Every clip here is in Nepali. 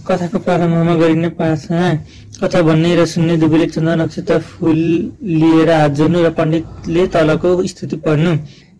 कथाको प्रारम्भमा गरिने प्रार्थना कथा भन्ने र सुन्ने दुवैले चन्द्र नक्षत्र फूल लिएर हात जोड्नु र पण्डितले तलको स्तुति पढ्नु।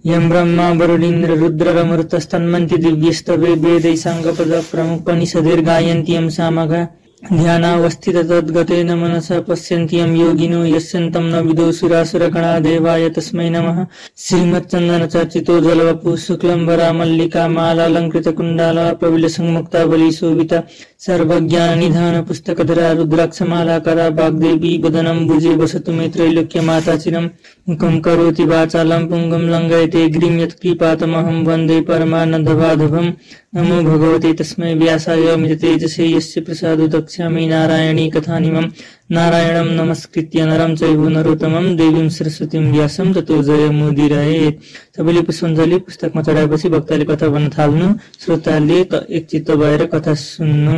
यम ब्रह्मा वरुणेन्द्र रुद्र र मरुतस्तन्मन्ति दिव्यस्तवे वेदै साङ्गपद प्रमुख पनिषदेर गायन्ति यम सामगा ध्यानावस्थित तद्गतेन मनसा पश्यन्ति यम योगिनो यस्यन्तं न विदो सुरासुरगणा देवाय तस्मै नमः। श्रीमच्चन्दन चर्चितो जलवपु शुक्लम्बरा मल्लिका मालालङ्कृत कुण्डाला प्रविलसंमुक्ता बलि शोभिता सर्वज्ञानिधान पुस्तकधरा रुद्राक्षमालाकरा वाग्देवी वदनं भुजे वसतु मे त्रैलोक्य माता चिरं मुखं करोति वाचालं पुङ्गं लङ्घयते गिरिं यत्कृपातमहं वन्दे परमानन्दमाधवं। नमो भगवते तस्मै व्यासाय मिततेजसे यस्य प्रसादो दक्ष्यामि नारायणी कथानिमं। नारायणं नमस्कृत्य नरं चैव नरोत्तमं देवीं सरस्वतीं व्यासं ततो जयमुदीरयेत्। सबैले पुष्पाञ्जली पुस्तकमा चढाएपछि वक्ताले कथा भन्न थाल्नु, श्रोताले एकचित्त भएर कथा सुन्नु।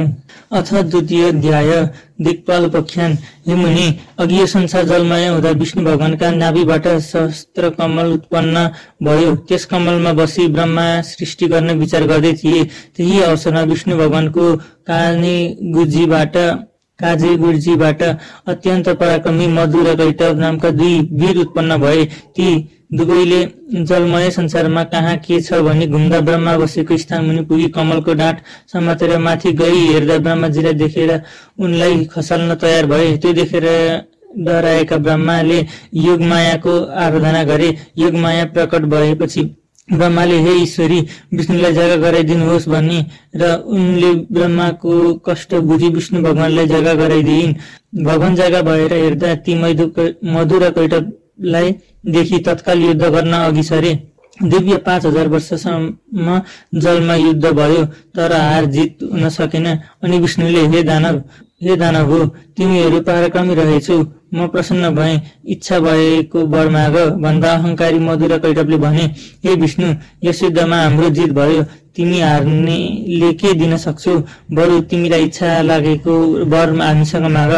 अथ द्वितीय अध्याय दिक्पाल उपाख्यान। हे मुनि, अघि यो संसार जलमय हुँदा विष्णु भगवानका नाभिबाट सहस्त्र कमल उत्पन्न भयो। त्यस कमलमा बसी ब्रह्मा सृष्टि गर्न विचार गर्दै थिए। त्यही अवसरमा विष्णु भगवानको काजे गुर्जीबाट अत्यन्त पराक्रमी मधु र कैटभ नामका दुई वीर उत्पन्न भए। ती दुवैले जलमय संसारमा कहाँ के छ भनी घुम्दा ब्रह्मा बसेको स्थान मुनि पुगी कमलको डाँठ समातेर माथि गई हेर्दा ब्रह्माजीलाई देखेर उनलाई खसाल्न तयार भए। त्यो देखेर डराएका ब्रह्माले योगमायाको आराधना गरे। योगमाया प्रकट भएपछि ब्रह्माले हे ईश्वरी, विष्णुलाई जग्गा गराइदिनुहोस् भनी र उनले ब्रह्माको कष्ट बुझी विष्णु भगवानलाई जग्गा गराइदिइन्। भगवान जग्गा भएर हेर्दा ती मधु र कैटभलाई देखि तत्काल युद्ध गर्न अघि सरे। दिव्य 5000 वर्षसम्म जलमा युद्ध भयो, तर हार जित हुन सकेन। अनि विष्णुले हे दानव हो, तिमीहरू पराक्रमी रहेछौ, म प्रसन्न भए, इच्छा भएको वर माग भन्दा अहंकारी मधु र कैटभले भने, हे विष्णु, यस युद्धमा हाम्रो जित भयो, तिमी हार्नेले के दिन सक्छौ? बरु तिमीलाई इच्छा लागेको वर हामीसँग माग।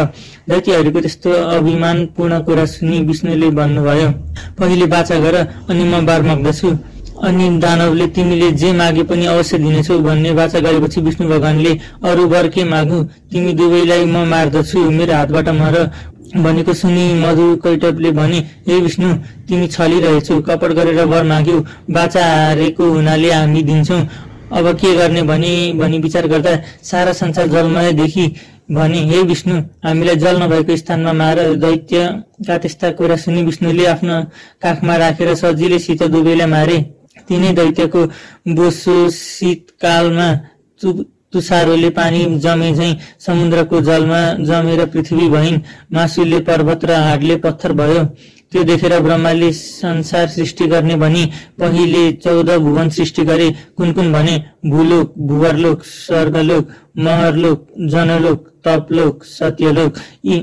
दैत्यहरूको त्यस्तो अभिमानपूर्ण कुरा सुनि विष्णुले भन्नुभयो, पहिले बाचा गर, अनि म वर माग्दछु। अनि दानवले तिमीले जे मागे पनि अवश्य दिनेछौ भन्ने वाचा गरेपछि विष्णु भगवानले अरू वर के मागु, तिमी दुवैलाई म मार्दछु, मेरो हातबाट मर भनेको सुनि मधु कैटभले भने, हे विष्णु, तिमी छलिरहेछौ, कपट गरेर वर माग्यौ, बाचा हारेको हुनाले हामी दिन्छौं, अब के गर्ने भनी विचार गर्दा सारा संसार जलमय देखि भने, हे विष्णु, हामीलाई जल नभएको स्थानमा मार। दैत्यका त्यस्ता कुरा सुनि विष्णुले आफ्नो काखमा राखेर सजिलैसित दुवैलाई मारे। तिनै दैत्यको बोसो शीतकालमा तुषारोले पानी जमे झैं समुद्रको जलमा जमेर पृथ्वी भइन्। मासुले पर्वत र हाडले पत्थर भयो। त्यो देखेर ब्रह्माले संसार सृष्टि गर्ने भनी पहिले 14 भुवन सृष्टि गरे। कुन भने, भूलोक, भुवरलोक, स्वर्गलोक, महरलोक, जनलोक, तपलोक, सत्यलोक। यी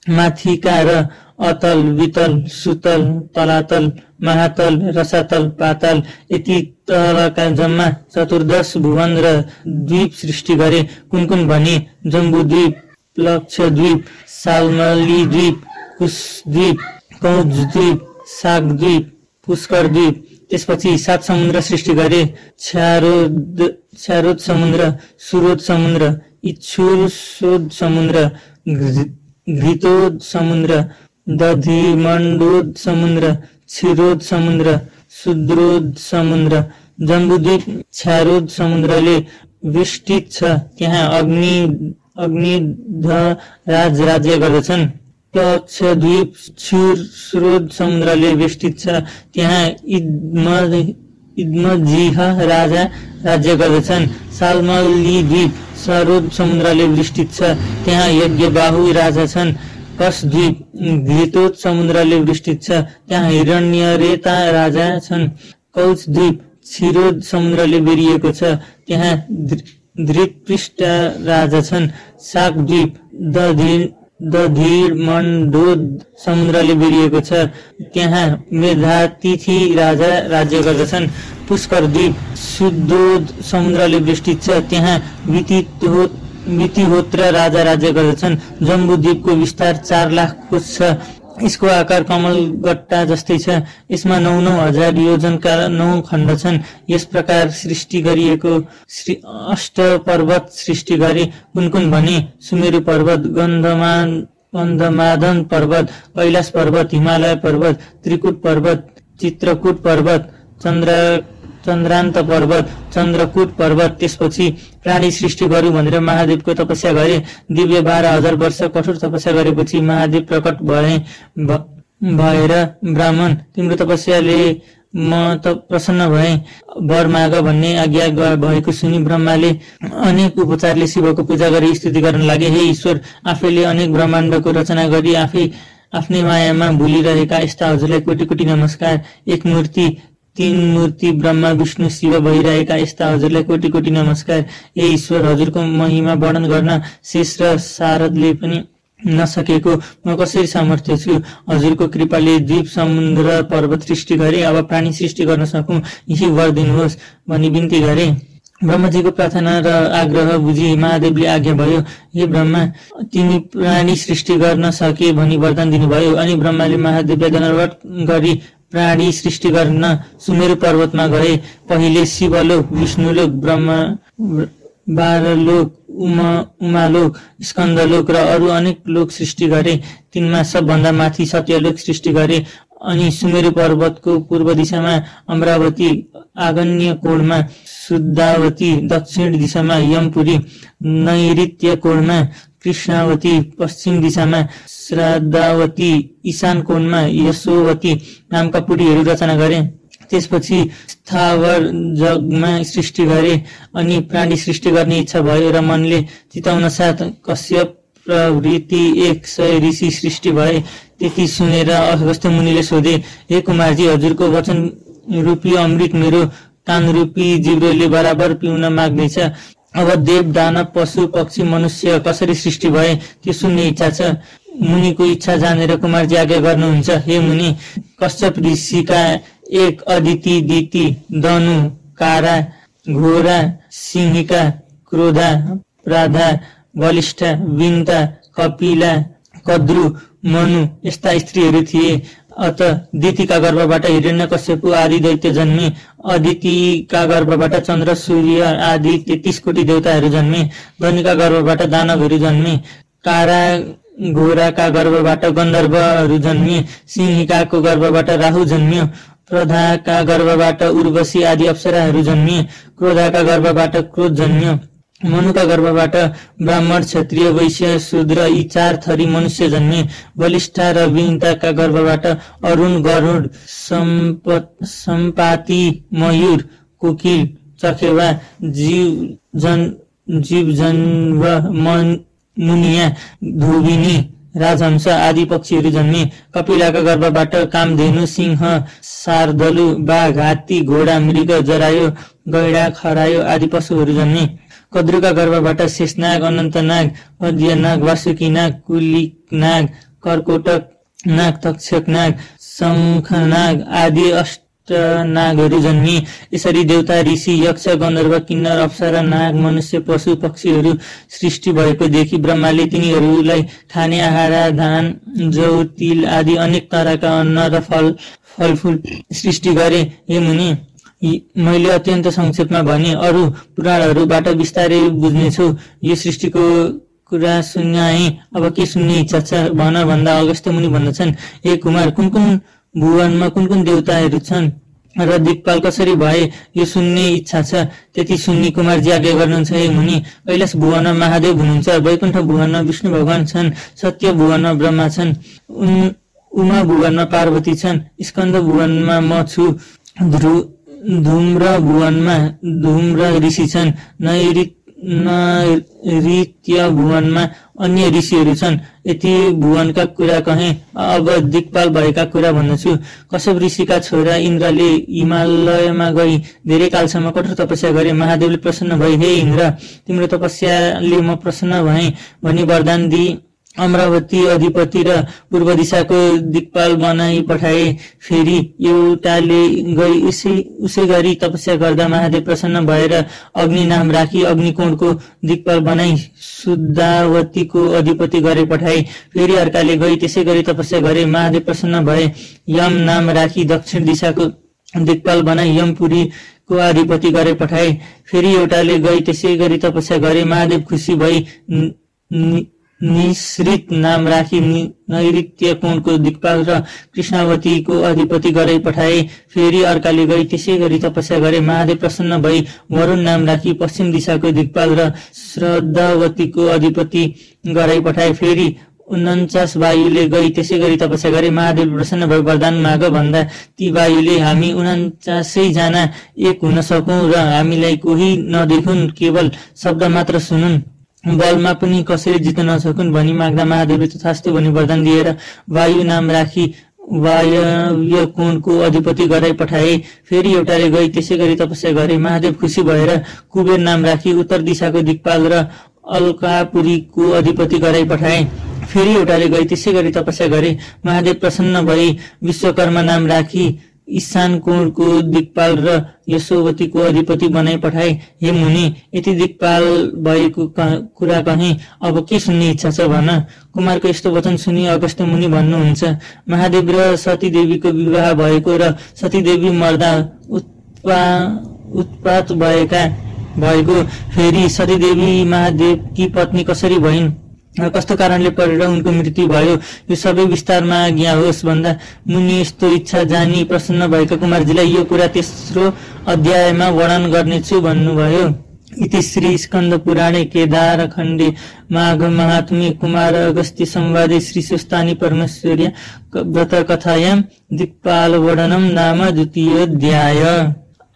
माथिका र अतल, वितल, सुतल, तलातल, महातल, रसातल, पाताल यति तलका जम्मा 14 भुवन र द्वीप सृष्टि गरे। कुन भने, जम्बुद्वीप, लक्षद्वीप, सालमली द्वीप, कुशद्वीप, कौजद्वीप, शाकद्वीप, पुष्करद्वीप। त्यसपछि 7 समुद्र सृष्टि गरे। क्षारोद समुद्र, सुरोद समुद्र, इच्छुरसोद समुद्र, घृतोद समुद्र, दधिमण्डोद समुद्र, क्षीरोद समुद्र, शुद्रोद समुद्र। जम्बुद्वीप क्षारोद समुद्रले विष्टित छ, त्यहाँ अग्निध्वराज राज्य गर्दछन्। लक्षद्वीप क्षुरस्रोत समुद्रले वेष्टित छ, त्यहाँ इद्मजिह राजा राज्य गर्दछन्। सालमली द्वीप सरोद समुद्रले विष्टित छ, त्यहाँ यज्ञबाहु राजा छन्। कशद्वीप घृतोद समुद्रले विष्टित छ, त्यहाँ हिरण्यरेता राजा छन्। कौचद्वीप क्षीरोद समुद्रले बेरिएको छ, त्यहाँ धृतपृष्ठ राजा छन्। शाकद्वीप दधिमण्डोद समुद्रले बेरिएको छ, त्यहाँ मेधातिथि राजा राज्य गर्दछन्। पुष्करद्वीप शुद्धोद समुद्रले विष्टित छ, त्यहाँ वितिहोत्र राजा राज्य गर्दछन्। जम्बुद्वीपको विस्तार 4 लाख कोश छ, यसको आकार कमल गट्टा जस्तै छ। यसमा 9,000 योजनका 9 खण्ड छन्। यस प्रकार सृष्टि गरिएको अष्ट पर्वत सृष्टि गरे। कुन कुन भने सुमेरु पर्वत, गन्धमादन पर्वत, कैलाश पर्वत, हिमालय पर्वत, त्रिकुट पर्वत, चित्रकूट पर्वत, चन्द्रान्त पर्वत, चन्द्रकूट पर्वत। त्यसपछि प्राणी सृष्टि गरौँ भनेर महादेवको तपस्या गरे। दिव्य 12,000 वर्ष कठोर तपस्या गरेपछि महादेव प्रकट भएर ब्राह्मण, तिम्रो तपस्याले म त प्रसन्न भए, वर माग भन्ने आज्ञा भएको सुनि ब्रह्माले अनेक उपचारले शिवको पूजा गरी स्तुति गर्न लागे। हे ईश्वर, आफैले अनेक ब्रह्माण्डको रचना गरी आफ्नै मायामा भुलिरहेका यस्ता हजुरलाई कोटि कोटि नमस्कार। एक मूर्ति, 3 मूर्ति ब्रह्मा विष्णु शिव भइरहेका यस्ता हजुरलाई कोटि कोटि नमस्कार। हे ईश्वर, हजुरको महिमा वर्णन गर्न शेष र शारदले पनि नसकेको म कसरी सामर्थ्य छु। हजुरको कृपाले द्वीप, समुद्र, पर्वत सृष्टि गरे। अब प्राणी सृष्टि गर्न सकौं, यही वर दिनुहोस् भनी बिन्ती गरे। ब्रह्माजीको प्रार्थना र आग्रह बुझी महादेवले आज्ञा भयो। हे ब्रह्मा, तिमी प्राणी सृष्टि गर्न सके भनी वरदान दिनुभयो। अनि ब्रह्माले महादेवलाई दण्डवत गरी प्राणी सृष्टि गर्न सुमेरु पर्वतमा गए। पहिले शिवलोक, विष्णुलोक, ब्रह्मा 12 लोक, उमालोक, स्कन्दलोक र अरू अनेक लोक सृष्टि गरे। तिनमा सबभन्दा माथि सत्यलोक सृष्टि गरे। अनि सुमेरु पर्वतको पूर्व दिशामा अमरावती, आग्नेय कोणमा शुद्धावती, दक्षिण दिशामा यमपुरी, नैऋत्य कोणमा कृष्णावती, पश्चिम दिशामा श्राद्धावती, ईशान कोणमा यशोवती नामका पुरीहरू रचना गरे। त्यसपछि स्थावर जगमा सृष्टि गरे। अनि प्राणी सृष्टि गर्ने इच्छा भयो र मनले चिताउन साथ कश्यप प्रवृत्ति 100 ऋषि सृष्टि भए। त्यति सुनेर अगस्त्य मुनिले सोधे, हे कुमारजी, हजुरको वचन रूपी अमृत मेरो कान रूपी जिब्रोले बराबर पिउन माग्दैछ। अब देव, दानव, पशु, पक्षी, मनुष्य कसरी सृष्टि भए त्यो सुन्ने इच्छा छ। मुनिको इच्छा जानेर कुमारजी आज्ञा गर्नुहुन्छ। हे मुनि, कश्यप ऋषिका एक अदिति, दिति, दनु, कारा, घोरा, सिंहिका, क्रोधा, प्राधा, बलिष्ठा, विन्ता, कपिला, कद्रु, मनु यस्ता स्त्रीहरू थिए। अत दितिका गर्भबाट हिरण्यकश्यप आदि दैत्य जन्मे। अदितिका गर्भबाट चन्द्र, सूर्य आदि 33 कोटी देवताहरू जन्मे। धनुका गर्भबाट दानवहरू जन्मे। कारा घोराका गर्भबाट गन्धर्वहरू जन्मे। सिंहिकाको गर्भबाट राहु जन्मियो। प्रधाका गर्भबाट उर्वशी आदि अप्सराहरू जन्मिए। क्रोधाका गर्भबाट क्रोध जन्मियो। मनुका गर्भबाट ब्राह्मण, क्षत्रिय, वैश्य, शूद्र यी 4 थरी मनुष्य जन्मे। बलिष्ठा र विन्ताका गर्भबाट अरुण, गरुड, सम्पाती, मयूर, कोकिल, चखेवा, जीवजन्व, मुनिया, धोबिनी, राजहंस आदि पक्षीहरू जन्मे। कपिलाका गर्भबाट कामधेनु, सिंह, शार्दलु, बाघ, हात्ती, घोडा, मृग, जरायो, गैडा, खरायो आदि पशुहरू जन्मे। कद्रुका गर्भबाट शेषनाग, अनन्तनाग, अद्यनाग, वासुकी नाग, कुलिक नाग, कर्कोटक नाग, तक्षक नाग, शङ्खनाग आदि अष्टनागहरू जन्मे। यसरी देवता, ऋषि, यक्ष, गन्धर्व, किन्नर, अप्सरा, नाग, मनुष्य, पशु पक्षीहरू सृष्टि भएको देखि ब्रह्माले तिनीहरूलाई खाने आहार, धान, जौ, तिल आदि अनेक तरका अन्न र फलफूल सृष्टि गरे। हे मुनि, मैले अत्यन्त संक्षेपमा भने, अरू पुराणहरूबाट बिस्तारै बुझ्नेछु। यो सृष्टिको कुरा सुन्याए, अब के सुन्ने इच्छा छ भन भन्दा अगस्त्य मुनि भन्दछन्, हे कुमार, कुन कुन भुवनमा कुन कुन देवताहरू छन् र दिक्पाल कसरी भए यो सुन्ने इच्छा छ। त्यति सुन्ने कुमारजी आज्ञा गर्नुहुन्छ। हे मुनि, कैलाश भुवनमा महादेव हुनुहुन्छ। वैकुण्ठ भुवनमा विष्णु भगवान छन्। सत्य भुवनमा ब्रह्मा छन्। उमा भुवनमा पार्वती छन्। स्कन्द भुवनमा म छु। धूम्र भुवनमा धूम्र ऋषि छन्। नैऋत्य भुवनमा अन्य ऋषिहरू छन्। यति भुवनका कुरा कहे। अब दिक्पाल भएका कुरा भन्दछु। कश्यप ऋषिका छोरा इन्द्रले हिमालयमा गई धेरै कालसम्म कठोर तपस्या गरे। महादेवले प्रसन्न भए। हे इन्द्र, तिम्रो तपस्याले म प्रसन्न भए भनी वरदान दिई अमरावती अधिपति र पूर्व दिशाको दिक्पाल बनाई पठाए। फेरि एउटाले गई उसै गरी तपस्या गर्दा महादेव प्रसन्न भएर अग्नि नाम राखी अग्निकोणको दिक्पाल बनाई शुद्धावतीको अधिपति गरे पठाए। फेरि अर्काले गई त्यसै गरी तपस्या गरे, महादेव प्रसन्न भए। यम नाम राखी दक्षिण दिशाको दिक्पाल बनाई यमपुरीको अधिपति गरे पठाए। फेरि एउटाले गई त्यसै गरी तपस्या गरे, महादेव खुसी भई निश्रित नाम राखी नैऋत्य कोणको दिक्पाल र कृष्णावतीको अधिपति गरे पठाए। फेरि अर्काले गई त्यसै गरी तपस्या गरे, महादेव प्रसन्न भई वरुण नाम राखी पश्चिम दिशाको दिक्पाल र श्रद्धावतीको अधिपति गरे पठाए। फेरि 49 वायुले गई त्यसै गरी तपस्या गरे, महादेव प्रसन्न भई वरदान माग भन्दा ती वायुले हामी 49 जना एक हुन सकौं र हामीलाई कोही नदेखुन्, केवल शब्द मात्र सुनुन्, बलमा पनि कसैले जित्न नसकुन् भनी माग्दा महादेवले तथास्तु भनी वरदान दिएर वायु नाम राखी वायव्य कोणको अधिपति गराई पठाए। फेरि एउटाले गई त्यसै गरी तपस्या गरे, महादेव खुसी भएर कुबेर नाम राखी उत्तर दिशाको दिक्पाल र अलकापुरीको अधिपति गराई पठाए। फेरि एउटाले गई त्यसै गरी तपस्या गरे, महादेव प्रसन्न भई विश्वकर्मा नाम राखी ईशान कोणको दिक्पाल र यशोवतीको अधिपति बनाई पठाए। हे मुनि, यति दिक्पाल भएको कुरा कहे, अब के सुन्ने इच्छा छ भन। कुमारको यस्तो वचन सुनि अगस्त्य मुनि भन्नुहुन्छ, महादेव र सतीदेवीको विवाह भएको र सतीदेवी मर्दा उत्पात भएको फेरि सतीदेवी महादेवकी पत्नी कसरी भइन् र कस्तो कारणले परेर उनको मृत्यु भयो, यो सबै विस्तारमा आज्ञा होस् भन्दा मुनि यस्तो इच्छा जानी प्रसन्न भएका कुमारजीलाई यो कुरा तेस्रो अध्यायमा वर्णन गर्नेछु भन्नुभयो। इति श्री स्कन्द पुराणे केदार खण्डे माघ महात्म्ये कुमार अगस्त्य संवादे श्री सुस्तानी परमेश्वर्या व्रत कथायां दिक्पाल वर्णनम नाम द्वितीय अध्याय।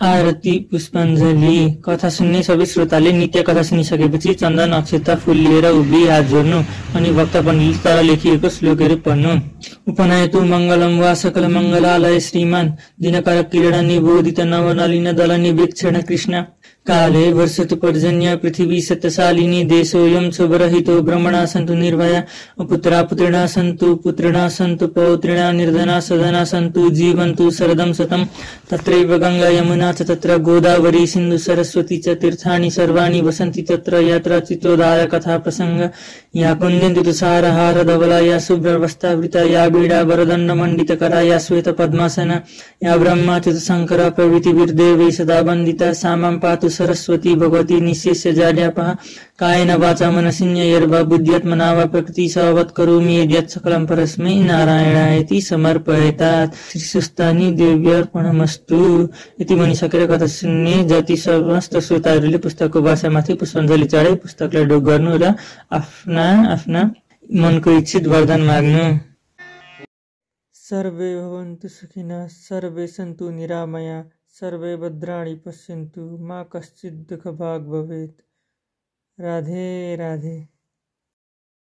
आरती पुष्पाञ्जली। कथा सुन्ने सबै श्रोताले नित्य कथा सुनिसकेपछि चन्दन अक्षता फूल लिएर उभि हात जोड्नु अनि वक्ता पण्डितद्वारा लेखिएको श्लोकहरू पढ्नु। उपनयतु मङ्गलम वा सकल मङ्गलालय श्रीमान दिनकर किरण निबोधित नवनलिन दल निवेक्षण कृष्ण काले वर्षतु पर्जन्य पृथिवी सत्यशालिनी देशोऽयं शुभरहितो ब्रह्मणा सन्तु निर्भया पुत्रा पुत्रिणा सन्तु पौत्रिणा निर्धना सदना सन्तु जीवन्तु शरदं शतं तत्रैव गंगा यमुना च तत्र गोदावरी सिन्धु सरस्वती च तीर्थानि सर्वाणि वसन्ति तत्र यत्र चित्रोदाय कथा प्रसंग या कुन्दन्ति तुषारहार धवला या शुभ्रवस्त्रावृता या बीडा वरदण्ड मण्डितकरा या श्वेत पद्मासना या ब्रह्मा तीर्थशङ्कर प्रभृतिभिर्देवैः सदा वन्दिता सा मां पातु सरस्वती भगवती निःशेष्य जाड्यापः कायेन वाचा मनसिन्यैर्वा बुद्ध्यात्मना वा प्रकृति सवत् करोमि यद्यत् सकलं परस्मै नारायणायति समर्पयेतात्। श्री सुस्तानी देव्यार्पणमस्तु। यति भनिसकेर कथा सुन्ने जति समस्त श्रोताहरूले पुस्तकको भाषामाथि पुष्पाञ्जली चढाई पुस्तकलाई ढोक गर्नु र आफ्ना मनको इच्छित वरदान माग्नु। सर्वे भवन्तु सुखिनः सर्वे सन्तु निरामया सर्वे भद्राणि पश्यन्तु मा कश्चित् दुःखभाग् भवेत्। राधे राधे।